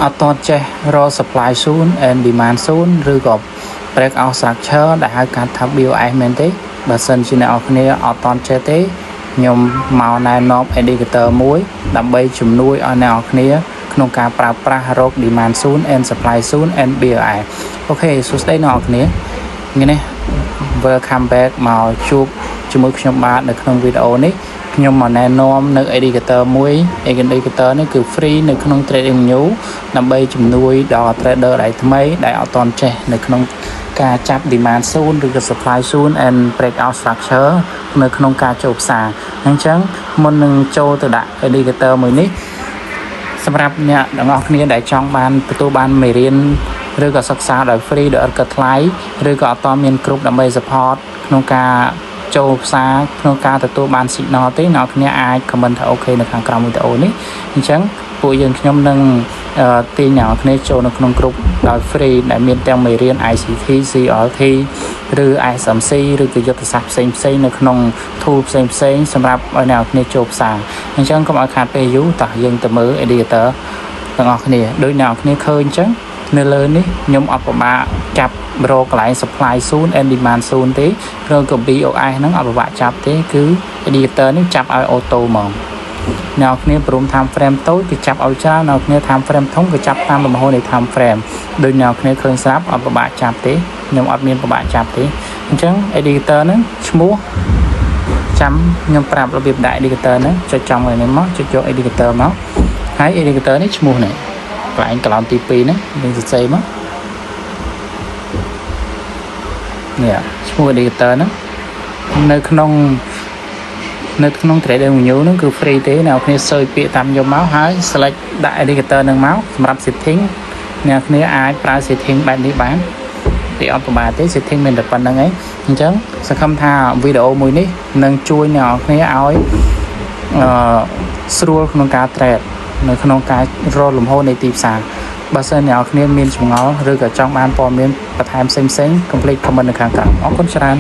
អត់តចេះរក supply soon and demand soon ឬក៏ break out structure ដែលហៅកាត់ថា BOS មែនទេបើសិនជាអ្នកនរគ្នាអត់តចេះទេខ្ញុំមកណែនាំ indicator មួយដើម្បីជំនួយឲ្យអ្នកនរគ្នាក្នុងការប្រើប្រាស់រក demand soon and supply soon and BOS អូខេសួស្តីអ្នកនរគ្នាថ្ងៃនេះ welcome back មកជួបជាមួយខ្ញុំបាទនៅក្នុងវីដេអូនេះខ្ញុំមកណែនាំនៅ indicator មួយ indicator នេះគឺ free នៅក្នុង trading new ដើម្បីជំនួយដល់ trader ដែលថ្មីដែលអត់ទាន់ចេះនៅក្នុងការចាប់ demand soon ឬក៏ supply soon and break out structure នៅក្នុងការចូលផ្សារអញ្ចឹងមុននឹងចូលទៅដាក់ indicator មួយនេះសម្រាប់អ្នកទាំងអស់គ្នាដែលចង់បានទទួលបានមេរៀនឬក៏សិក្សាដោយ free ដោយអត់គិតថ្លៃឬក៏អត់តមានគ្រប់ដើម្បី support ក្នុងការចូលផ្សារក្នុងការទទួលបាន signal ទេអ្នកគ្នាអាច comment ថាអូខេនៅខាងក្រោមវីដេអូនេះអញ្ចឹងពួកយើងខ្ញុំនឹងទាញអ្នកគ្នាចូលនៅក្នុងក្រុមដោយ free ដែលមានទាំងមេរៀន ICT CLT ឬ SMC ឬក៏យុទ្ធសាស្ត្រផ្សេងៗនៅក្នុង tool ផ្សេងៗសម្រាប់ឲ្យអ្នកគ្នាចូលផ្សារអញ្ចឹងកុំឲ្យខាតពេលយូរតោះយើងទៅមើល editor ទាំងអស់គ្នាដោយអ្នកគ្នាឃើញអញ្ចឹងនៅលើនេះខ្ញុំអត់ពិបាកចាប់រកកន្លែង supply soon and demand soon ទេឬក៏ BOS ហ្នឹងអត់ពិបាកចាប់ទេគឺ editor នេះចាប់ឲ្យ auto ហ្មងអ្នកគ្នាព្រម time frame តូចគឺចាប់ឲ្យច្រើនអ្នកគ្នា time frame ធំគឺចាប់តាមលំហូរនៃ time frame ដោយអ្នកគ្នាឃើញស្រាប់អត់ពិបាកចាប់ទេខ្ញុំអត់មានពិបាកចាប់ទេអញ្ចឹង editor ហ្នឹងឈ្មោះចាំខ្ញុំប្រាប់របៀបដាក់ editor ហ្នឹងចុចចំឲ្យនេះមកចុចយក editor មកហើយ editor នេះឈ្មោះនេះកន្លែងកន្លងទី2ហ្នឹងនឹងសរសេរមកនេះឈ្មោះ editor ហ្នឹងនៅក្នុង trader menu ហ្នឹងគឺ free ទេអ្នកគ្នា search ពាក្យតាមយកមកហើយ select ដាក់ indicator ហ្នឹងមកសម្រាប់ setting អ្នកគ្នាអាចប្រើ setting បែបនេះបានទីអត់ប្រហែលទេ setting មានតែប៉ុណ្្នឹងឯងអញ្ចឹងសង្ឃឹមថាវីដេអូមួយនេះនឹងជួយអ្នកគ្នាឲ្យស្រួលក្នុងការ trade នៅក្នុងការរកលំហូរនៃទីផ្សារបើសិនអ្នកគ្នាមានចម្ងល់ឬក៏ចង់បានព័ត៌មានបន្ថែមផ្សេងៗ complete comment នៅខាងក្រោមអរគុណច្រើន